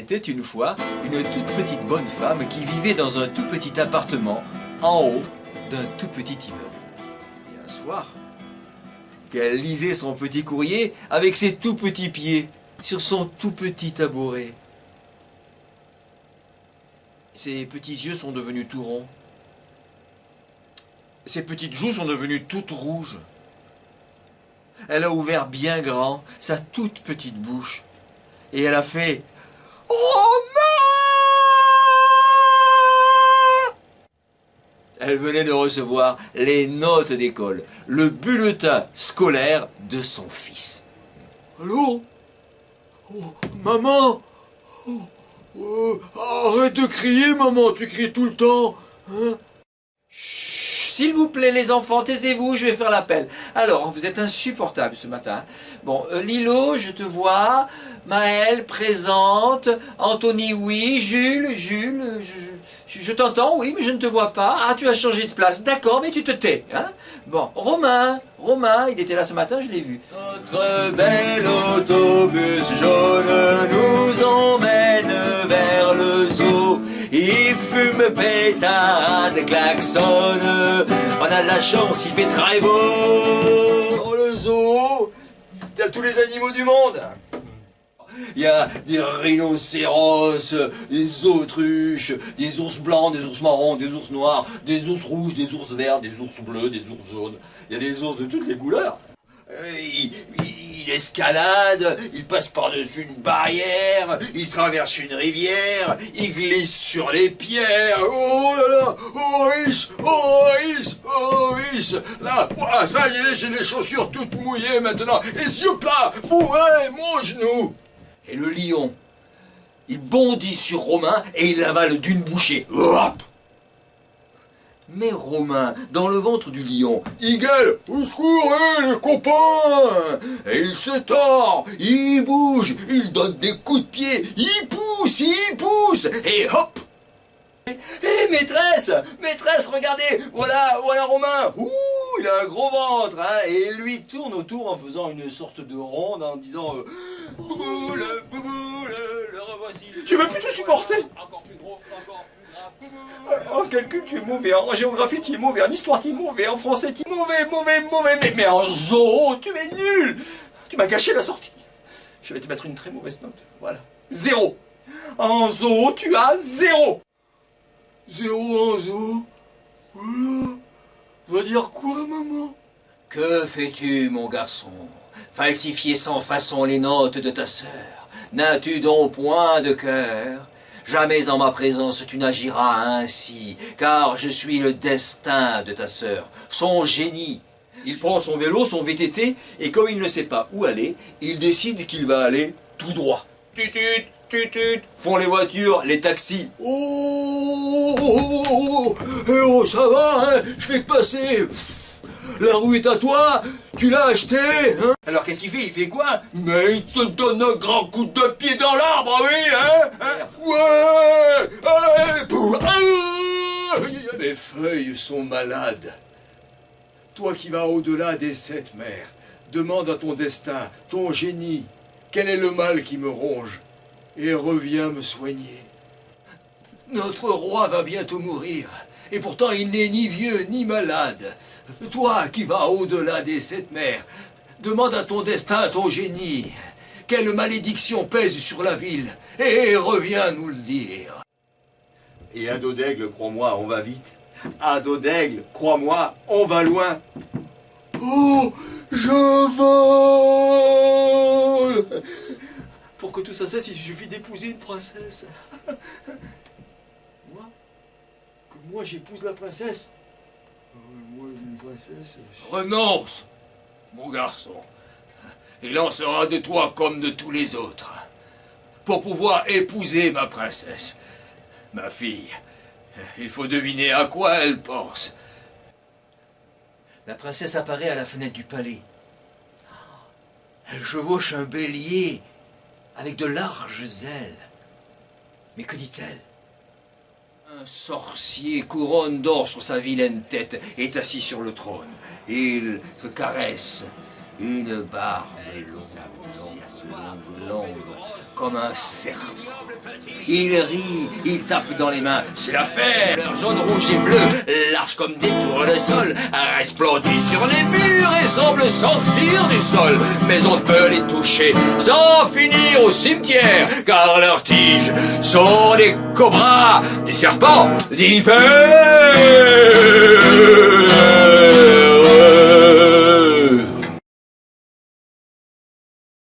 était une fois une toute petite bonne femme qui vivait dans un tout petit appartement en haut d'un tout petit immeuble. Et un soir, qu'elle lisait son petit courrier avec ses tout petits pieds sur son tout petit tabouret. Ses petits yeux sont devenus tout ronds. Ses petites joues sont devenues toutes rouges. Elle a ouvert bien grand sa toute petite bouche et elle a fait « Romain !» Elle venait de recevoir les notes d'école, le bulletin scolaire de son fils. « Allô ? Oh, maman ? Arrête de crier, maman, tu cries tout le temps. Hein ? Chut, s'il vous plaît, les enfants, taisez-vous, je vais faire l'appel. Alors, vous êtes insupportables ce matin. Bon, Lilo, je te vois. Maëlle, présente. Anthony, oui. Jules, je t'entends, oui, mais je ne te vois pas. Ah, tu as changé de place. D'accord, mais tu te tais. Hein ? Bon, Romain, il était là ce matin, je l'ai vu. Notre bel autobus jaune nous emmène vers le zoo. Il fume, pétade, klaxonne. On a de la chance, il fait très beau. Dans le zoo, t'as tous les animaux du monde. Il y a des rhinocéros, des autruches, des ours blancs, des ours marrons, des ours noirs, des ours rouges, des ours verts, des ours bleus, des ours jaunes. Il y a des ours de toutes les couleurs. Il escalade, il passe par-dessus une barrière, il traverse une rivière, il glisse sur les pierres. Oh là là, oh is, là, voilà, ça y est, j'ai les chaussures toutes mouillées maintenant, les yeux plats, ouais, mon genou. Et le lion, il bondit sur Romain et il l'avale d'une bouchée. Hop ! Mais Romain, dans le ventre du lion, il gueule « Au secours, les copains !» Et il se tord, il bouge, il donne des coups de pied, il pousse, et hop ! Hé, maîtresse, regardez, voilà Romain, ouh, il a un gros ventre, hein, et il lui tourne autour en faisant une sorte de ronde, en disant Bouboule, le revoici. Je ne vais plus te supporter. Encore plus gros, encore plus grave, Bouboule. En calcul, tu es mauvais, en géographie, tu es mauvais, en histoire, tu es mauvais, en français, tu es mauvais, mais en zoo, tu es nul. Tu m'as gâché la sortie. Je vais te mettre une très mauvaise note, voilà, 0. En zoo, tu as 0. 0 en zoo. Voilà. Va dire quoi, maman? Que fais-tu, mon garçon? Falsifier sans façon les notes de ta sœur. N'as-tu donc point de cœur? Jamais en ma présence tu n'agiras ainsi, car je suis le destin de ta sœur, son génie. Il prend son vélo, son VTT, et comme il ne sait pas où aller, il décide qu'il va aller tout droit. Tutut, tutut, font les voitures, les taxis. Oh, ça va, hein, je fais que passer. La rue est à toi, tu l'as acheté, hein? Alors qu'est-ce qu'il fait? Il fait quoi? Mais il te donne un grand coup de pied dans l'arbre, oui, hein? Ouais, allez, pour... Mes feuilles sont malades. Toi qui vas au-delà des 7 mers, demande à ton destin, ton génie, quel est le mal qui me ronge, et reviens me soigner. Notre roi va bientôt mourir, et pourtant il n'est ni vieux ni malade. Toi qui vas au-delà des 7 mers, demande à ton destin, ton génie, quelle malédiction pèse sur la ville, et reviens nous le dire. Et à dos d'aigle, crois-moi, on va vite. À dos d'aigle, crois-moi, on va loin. Oh, je vole! Pour que tout ça cesse, il suffit d'épouser une princesse. Moi j'épouse la princesse. Moi, une princesse... Renonce, mon garçon. Il en sera de toi comme de tous les autres. Pour pouvoir épouser ma princesse, ma fille, il faut deviner à quoi elle pense. La princesse apparaît à la fenêtre du palais. Elle chevauche un bélier avec de larges ailes. Mais que dit-elle? Un sorcier, couronne d'or sur sa vilaine tête, est assis sur le trône. Il se caresse une barbe longue, comme un serpent. Il rit, il tape dans les mains, c'est la fête. Leur jaune, rouge et bleu, large comme des tournesols, resplendit sur les murs et semble sortir du sol. Mais on ne peut les toucher sans finir au cimetière, car leurs tiges sont des cobras, des serpents, des vipères.